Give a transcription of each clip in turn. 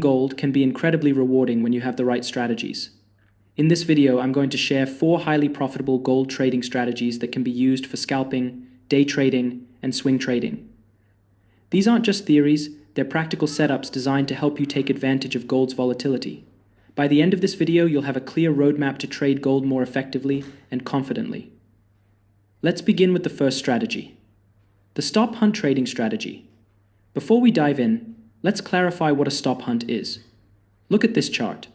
Gold can be incredibly rewarding when you have the right strategies. In this video, I'm going to share 4 highly profitable gold trading strategies that can be used for scalping, day trading, and swing trading. These aren't just theories, they're practical setups designed to help you take advantage of gold's volatility. By the end of this video, you'll have a clear roadmap to trade gold more effectively and confidently. Let's begin with the first strategy, the stop hunt trading strategy. Before we dive in, let's clarify what a stop hunt is. Look at this chart.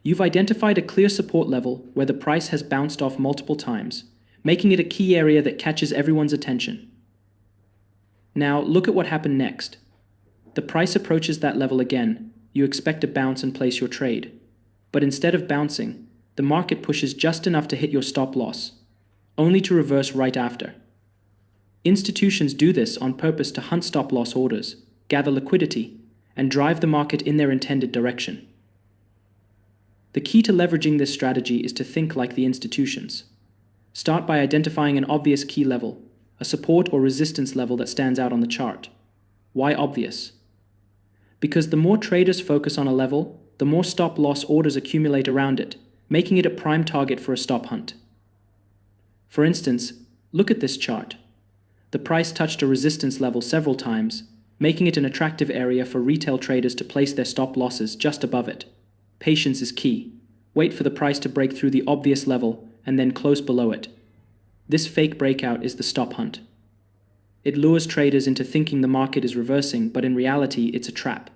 You've identified a clear support level where the price has bounced off multiple times, making it a key area that catches everyone's attention. Now, look at what happened next. The price approaches that level again. You expect to bounce and place your trade. But instead of bouncing, the market pushes just enough to hit your stop loss, only to reverse right after. Institutions do this on purpose to hunt stop loss orders, gather liquidity, and drive the market in their intended direction. The key to leveraging this strategy is to think like the institutions. Start by identifying an obvious key level, a support or resistance level that stands out on the chart. Why obvious? Because the more traders focus on a level, the more stop loss orders accumulate around it, making it a prime target for a stop hunt. For instance, look at this chart. The price touched a resistance level several times, making it an attractive area for retail traders to place their stop losses just above it. Patience is key. Wait for the price to break through the obvious level and then close below it. This fake breakout is the stop hunt. It lures traders into thinking the market is reversing, but in reality, it's a trap.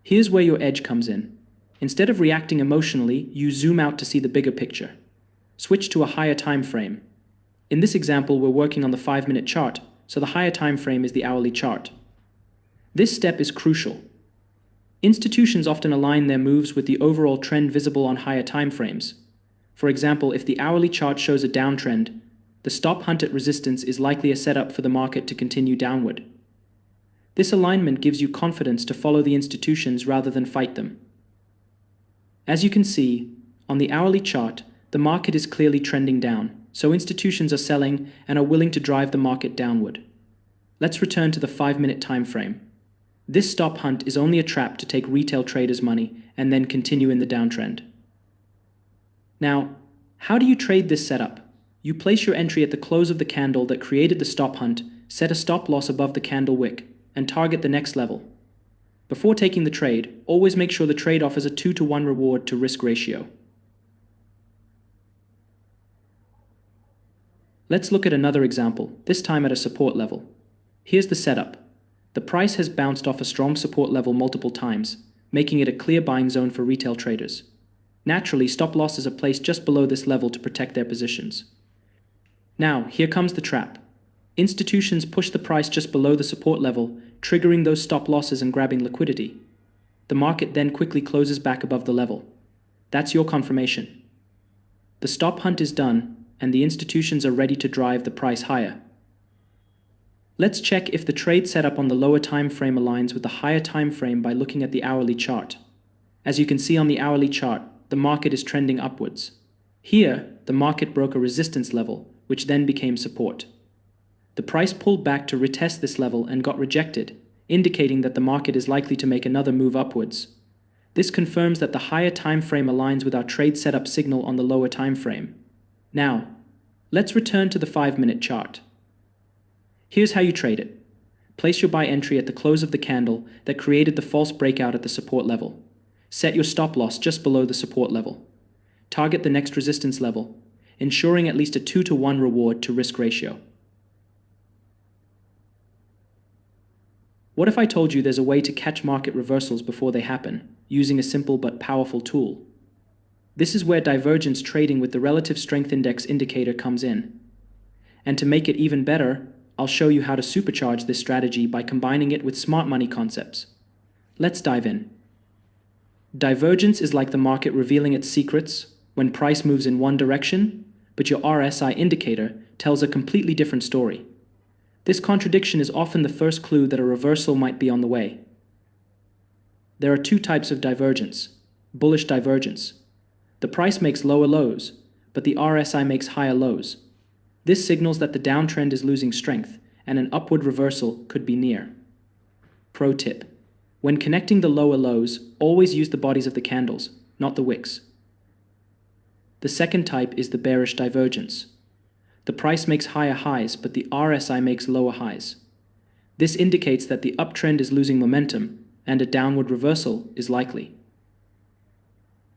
Here's where your edge comes in. Instead of reacting emotionally, you zoom out to see the bigger picture. Switch to a higher time frame. In this example, we're working on the 5-minute chart, so the higher time frame is the hourly chart. This step is crucial. Institutions often align their moves with the overall trend visible on higher time frames. For example, if the hourly chart shows a downtrend, the stop hunt at resistance is likely a setup for the market to continue downward. This alignment gives you confidence to follow the institutions rather than fight them. As you can see, on the hourly chart, the market is clearly trending down, so institutions are selling and are willing to drive the market downward. Let's return to the 5-minute time frame. This stop hunt is only a trap to take retail traders' money and then continue in the downtrend. Now, how do you trade this setup? You place your entry at the close of the candle that created the stop hunt, set a stop loss above the candle wick, and target the next level. Before taking the trade, always make sure the trade offers a 2-to-1 reward to risk ratio. Let's look at another example, this time at a support level. Here's the setup. The price has bounced off a strong support level multiple times, making it a clear buying zone for retail traders. Naturally, stop losses are placed just below this level to protect their positions. Now, here comes the trap. Institutions push the price just below the support level, triggering those stop losses and grabbing liquidity. The market then quickly closes back above the level. That's your confirmation. The stop hunt is done, and the institutions are ready to drive the price higher. Let's check if the trade setup on the lower time frame aligns with the higher time frame by looking at the hourly chart. As you can see on the hourly chart, the market is trending upwards. Here, the market broke a resistance level, which then became support. The price pulled back to retest this level and got rejected, indicating that the market is likely to make another move upwards. This confirms that the higher time frame aligns with our trade setup signal on the lower time frame. Now, let's return to the 5-minute chart. Here's how you trade it. Place your buy entry at the close of the candle that created the false breakout at the support level. Set your stop loss just below the support level. Target the next resistance level, ensuring at least a 2-to-1 reward to risk ratio. What if I told you there's a way to catch market reversals before they happen, using a simple but powerful tool? This is where divergence trading with the relative strength index indicator comes in. And to make it even better, I'll show you how to supercharge this strategy by combining it with smart money concepts. Let's dive in. Divergence is like the market revealing its secrets when price moves in one direction, but your RSI indicator tells a completely different story. This contradiction is often the first clue that a reversal might be on the way. There are 2 types of divergence. Bullish divergence. The price makes lower lows, but the RSI makes higher lows. This signals that the downtrend is losing strength, and an upward reversal could be near. Pro tip: When connecting the lower lows, always use the bodies of the candles, not the wicks. The second type is the bearish divergence. The price makes higher highs, but the RSI makes lower highs. This indicates that the uptrend is losing momentum, and a downward reversal is likely.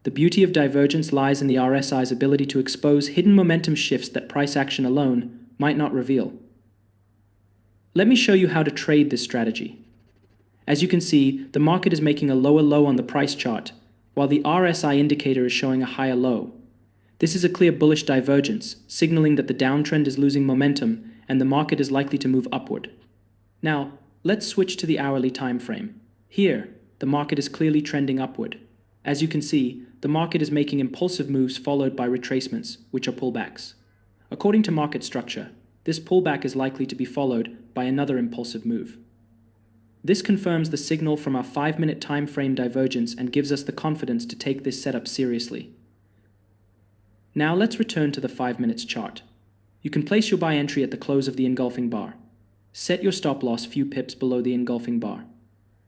The beauty of divergence lies in the RSI's ability to expose hidden momentum shifts that price action alone might not reveal. Let me show you how to trade this strategy. As you can see, the market is making a lower low on the price chart, while the RSI indicator is showing a higher low. This is a clear bullish divergence, signaling that the downtrend is losing momentum and the market is likely to move upward. Now, let's switch to the hourly time frame. Here, the market is clearly trending upward. As you can see, the market is making impulsive moves followed by retracements, which are pullbacks. According to market structure, this pullback is likely to be followed by another impulsive move. This confirms the signal from our 5-minute time frame divergence and gives us the confidence to take this setup seriously. Now let's return to the 5 minutes chart. You can place your buy entry at the close of the engulfing bar. Set your stop loss few pips below the engulfing bar.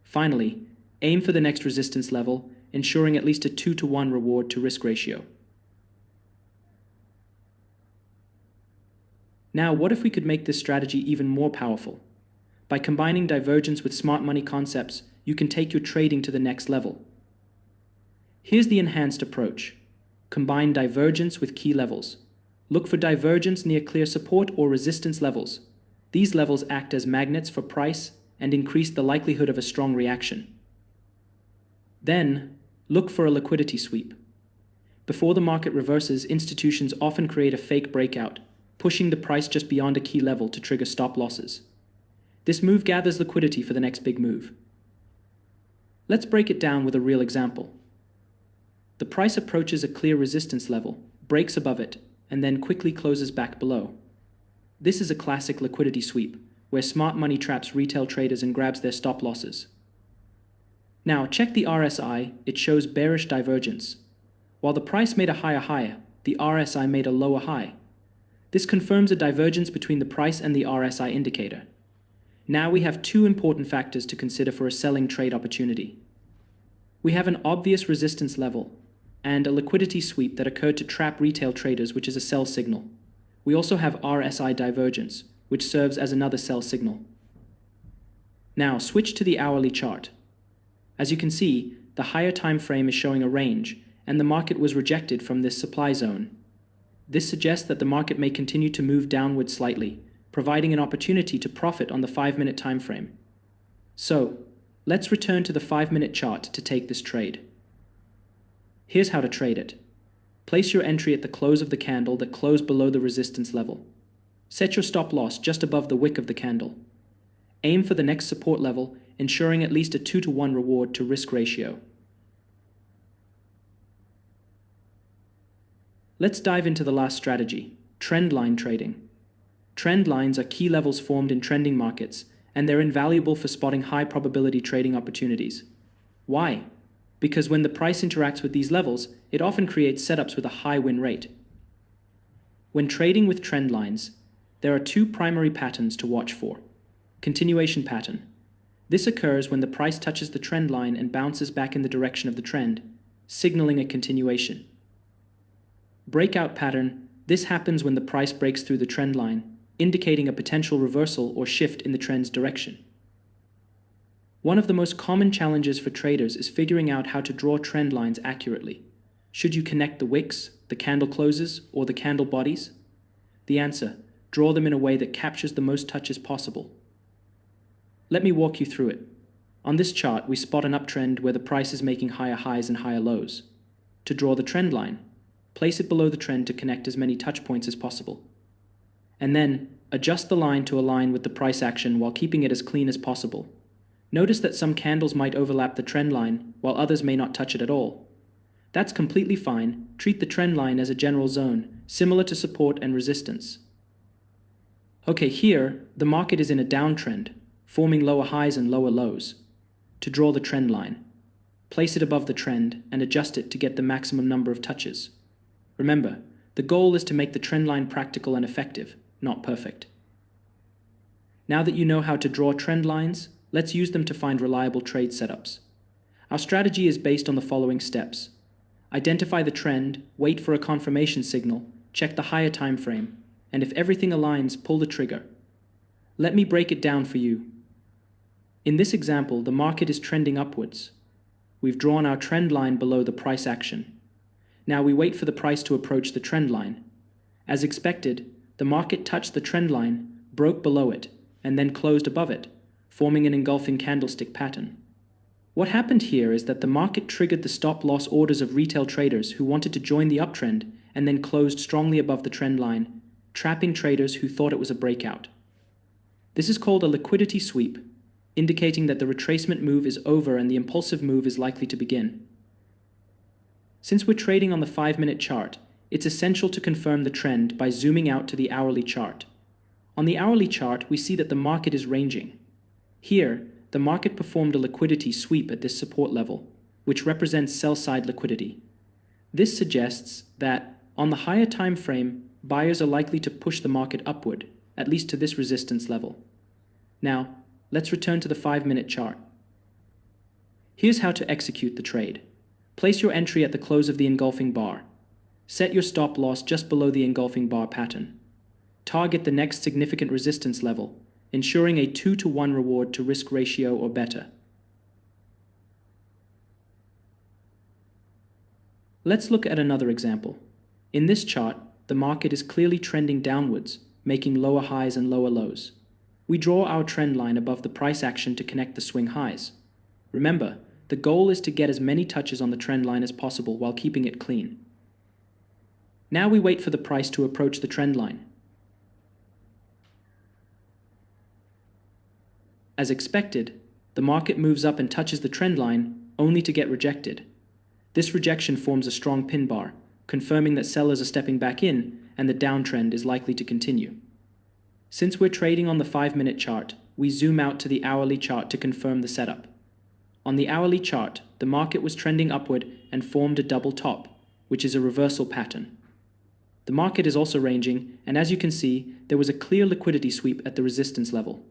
Finally, aim for the next resistance level, ensuring at least a 2-to-1 reward to risk ratio. Now, what if we could make this strategy even more powerful? By combining divergence with smart money concepts, you can take your trading to the next level. Here's the enhanced approach. Combine divergence with key levels. Look for divergence near clear support or resistance levels. These levels act as magnets for price and increase the likelihood of a strong reaction. Then, look for a liquidity sweep. Before the market reverses, institutions often create a fake breakout, pushing the price just beyond a key level to trigger stop losses. This move gathers liquidity for the next big move. Let's break it down with a real example. The price approaches a clear resistance level, breaks above it, and then quickly closes back below. This is a classic liquidity sweep, where smart money traps retail traders and grabs their stop losses. Now, check the RSI, it shows bearish divergence. While the price made a higher high, the RSI made a lower high. This confirms a divergence between the price and the RSI indicator. Now we have two important factors to consider for a selling trade opportunity. We have an obvious resistance level and a liquidity sweep that occurred to trap retail traders, which is a sell signal. We also have RSI divergence, which serves as another sell signal. Now switch to the hourly chart. As you can see, the higher time frame is showing a range, and the market was rejected from this supply zone. This suggests that the market may continue to move downward slightly, providing an opportunity to profit on the 5-minute time frame. So, let's return to the 5-minute chart to take this trade. Here's how to trade it. Place your entry at the close of the candle that closed below the resistance level. Set your stop loss just above the wick of the candle. Aim for the next support level, ensuring at least a 2-to-1 reward to risk ratio. Let's dive into the last strategy, trend line trading. Trend lines are key levels formed in trending markets, and they're invaluable for spotting high-probability trading opportunities. Why? Because when the price interacts with these levels, it often creates setups with a high win rate. When trading with trend lines, there are two primary patterns to watch for. Continuation pattern. This occurs when the price touches the trend line and bounces back in the direction of the trend, signaling a continuation. Breakout pattern. This happens when the price breaks through the trend line, indicating a potential reversal or shift in the trend's direction. One of the most common challenges for traders is figuring out how to draw trend lines accurately. Should you connect the wicks, the candle closes, or the candle bodies? The answer: draw them in a way that captures the most touches possible. Let me walk you through it. On this chart, we spot an uptrend where the price is making higher highs and higher lows. To draw the trend line, place it below the trend to connect as many touch points as possible. And then, adjust the line to align with the price action while keeping it as clean as possible. Notice that some candles might overlap the trend line, while others may not touch it at all. That's completely fine. Treat the trend line as a general zone, similar to support and resistance. Okay, here, the market is in a downtrend, forming lower highs and lower lows. To draw the trend line, place it above the trend and adjust it to get the maximum number of touches. Remember, the goal is to make the trend line practical and effective, not perfect. Now that you know how to draw trend lines, Let's use them to find reliable trade setups. Our strategy is based on the following steps. Identify the trend, wait for a confirmation signal, check the higher time frame, and if everything aligns, pull the trigger. Let me break it down for you. In this example, the market is trending upwards. We've drawn our trend line below the price action. Now we wait for the price to approach the trend line. As expected, the market touched the trend line, broke below it, and then closed above it, forming an engulfing candlestick pattern. What happened here is that the market triggered the stop-loss orders of retail traders who wanted to join the uptrend and then closed strongly above the trend line, trapping traders who thought it was a breakout. This is called a liquidity sweep, indicating that the retracement move is over and the impulsive move is likely to begin. Since we're trading on the 5-minute chart, it's essential to confirm the trend by zooming out to the hourly chart. On the hourly chart, we see that the market is ranging. Here, the market performed a liquidity sweep at this support level, which represents sell-side liquidity. This suggests that, on the higher time frame, buyers are likely to push the market upward, at least to this resistance level. Now, let's return to the 5-minute chart. Here's how to execute the trade. Place your entry at the close of the engulfing bar. Set your stop loss just below the engulfing bar pattern. Target the next significant resistance level, ensuring a 2-to-1 reward to risk ratio or better. Let's look at another example. In this chart, the market is clearly trending downwards, making lower highs and lower lows. We draw our trend line above the price action to connect the swing highs. Remember, the goal is to get as many touches on the trend line as possible while keeping it clean. Now we wait for the price to approach the trend line. As expected, the market moves up and touches the trend line, only to get rejected. This rejection forms a strong pin bar, confirming that sellers are stepping back in and the downtrend is likely to continue. Since we're trading on the 5-minute chart, we zoom out to the hourly chart to confirm the setup. On the hourly chart, the market was trending upward and formed a double top, which is a reversal pattern. The market is also ranging, and as you can see, there was a clear liquidity sweep at the resistance level.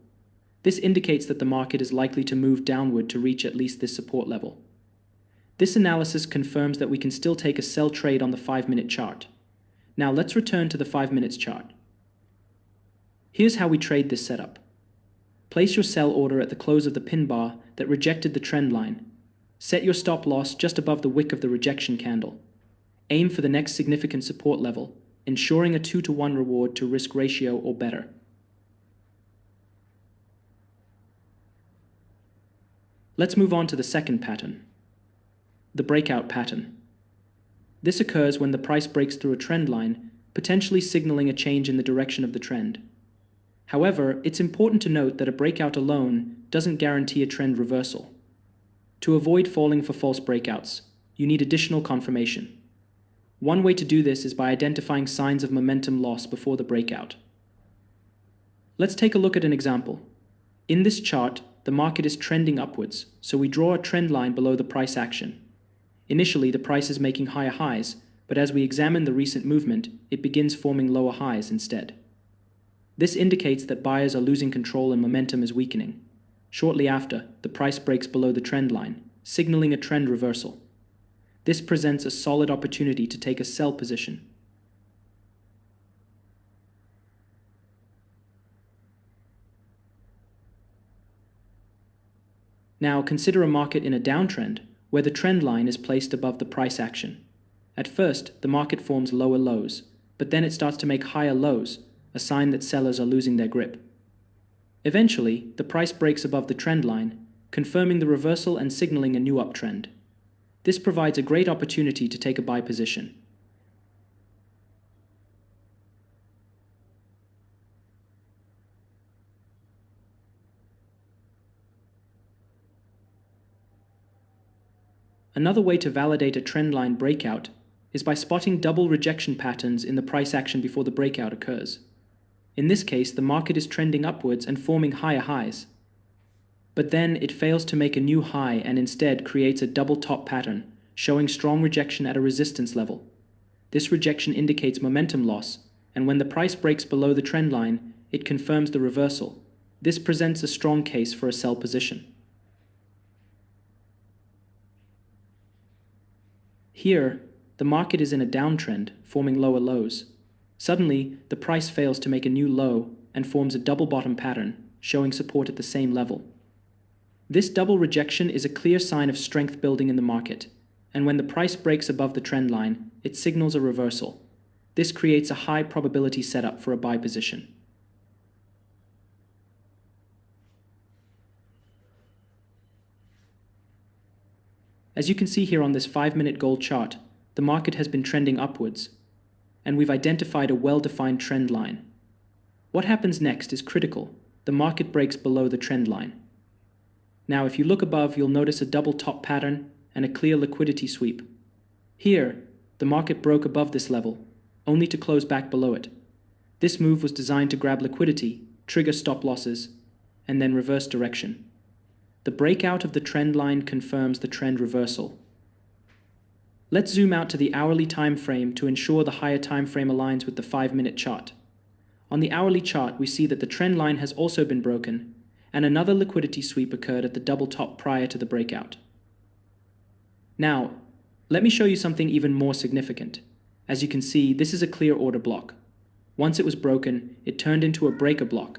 This indicates that the market is likely to move downward to reach at least this support level. This analysis confirms that we can still take a sell trade on the 5-minute chart. Now let's return to the 5 minutes chart. Here's how we trade this setup. Place your sell order at the close of the pin bar that rejected the trend line. Set your stop loss just above the wick of the rejection candle. Aim for the next significant support level, ensuring a 2-to-1 reward to risk ratio or better. Let's move on to the second pattern, the breakout pattern. This occurs when the price breaks through a trend line, potentially signaling a change in the direction of the trend. However, it's important to note that a breakout alone doesn't guarantee a trend reversal. To avoid falling for false breakouts, you need additional confirmation. One way to do this is by identifying signs of momentum loss before the breakout. Let's take a look at an example. In this chart, the market is trending upwards, so we draw a trend line below the price action. Initially, the price is making higher highs, but as we examine the recent movement, it begins forming lower highs instead. This indicates that buyers are losing control and momentum is weakening. Shortly after, the price breaks below the trend line, signaling a trend reversal. This presents a solid opportunity to take a sell position. Now consider a market in a downtrend where the trend line is placed above the price action. At first, the market forms lower lows, but then it starts to make higher lows, a sign that sellers are losing their grip. Eventually, the price breaks above the trend line, confirming the reversal and signaling a new uptrend. This provides a great opportunity to take a buy position. Another way to validate a trendline breakout is by spotting double rejection patterns in the price action before the breakout occurs. In this case, the market is trending upwards and forming higher highs. But then it fails to make a new high and instead creates a double top pattern, showing strong rejection at a resistance level. This rejection indicates momentum loss, and when the price breaks below the trend line, it confirms the reversal. This presents a strong case for a sell position. Here, the market is in a downtrend, forming lower lows. Suddenly, the price fails to make a new low and forms a double bottom pattern, showing support at the same level. This double rejection is a clear sign of strength building in the market, and when the price breaks above the trend line, it signals a reversal. This creates a high probability setup for a buy position. As you can see here on this 5-minute gold chart, the market has been trending upwards, and we've identified a well-defined trend line. What happens next is critical. The market breaks below the trend line. Now, if you look above, you'll notice a double top pattern and a clear liquidity sweep. Here, the market broke above this level, only to close back below it. This move was designed to grab liquidity, trigger stop losses, and then reverse direction. The breakout of the trend line confirms the trend reversal. Let's zoom out to the hourly time frame to ensure the higher time frame aligns with the 5-minute chart. On the hourly chart, we see that the trend line has also been broken, and another liquidity sweep occurred at the double top prior to the breakout. Now, let me show you something even more significant. As you can see, this is a clear order block. Once it was broken, it turned into a breaker block.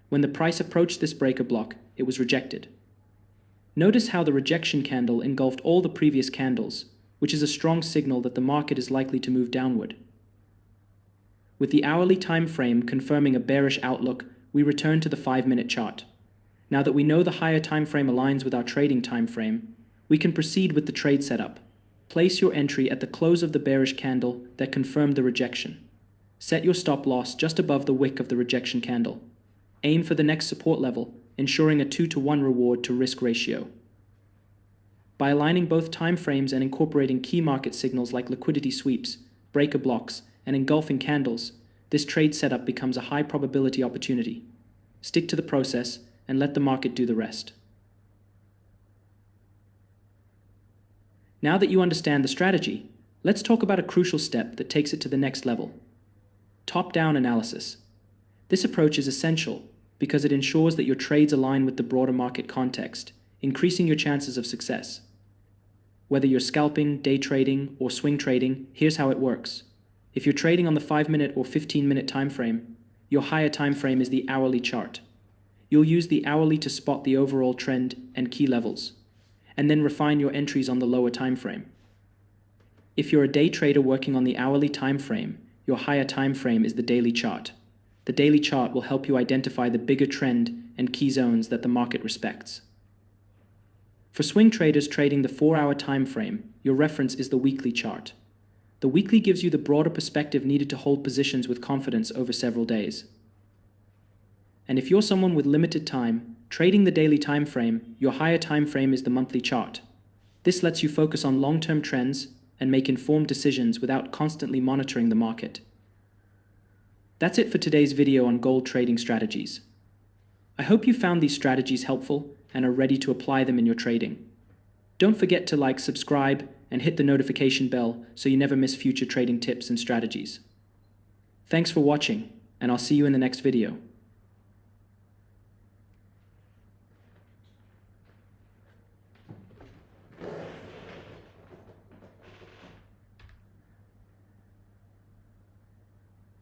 When the price approached this breaker block, it was rejected. Notice how the rejection candle engulfed all the previous candles, which is a strong signal that the market is likely to move downward. With the hourly time frame confirming a bearish outlook, we return to the 5-minute chart. Now that we know the higher time frame aligns with our trading time frame, we can proceed with the trade setup. Place your entry at the close of the bearish candle that confirmed the rejection. Set your stop loss just above the wick of the rejection candle. Aim for the next support level, ensuring a 2-to-1 reward to risk ratio. By aligning both time frames and incorporating key market signals like liquidity sweeps, breaker blocks, and engulfing candles, this trade setup becomes a high probability opportunity. Stick to the process and let the market do the rest. Now that you understand the strategy, let's talk about a crucial step that takes it to the next level: top-down analysis. This approach is essential because it ensures that your trades align with the broader market context, increasing your chances of success. Whether you're scalping, day trading, or swing trading, here's how it works. If you're trading on the 5-minute or 15-minute time frame, your higher time frame is the hourly chart. You'll use the hourly to spot the overall trend and key levels, and then refine your entries on the lower time frame. If you're a day trader working on the hourly time frame, your higher time frame is the daily chart. The daily chart will help you identify the bigger trend and key zones that the market respects. For swing traders trading the 4-hour time frame, your reference is the weekly chart. The weekly gives you the broader perspective needed to hold positions with confidence over several days. And if you're someone with limited time, trading the daily time frame, your higher time frame is the monthly chart. This lets you focus on long-term trends and make informed decisions without constantly monitoring the market. That's it for today's video on gold trading strategies. I hope you found these strategies helpful and are ready to apply them in your trading. Don't forget to like, subscribe, and hit the notification bell so you never miss future trading tips and strategies. Thanks for watching, and I'll see you in the next video.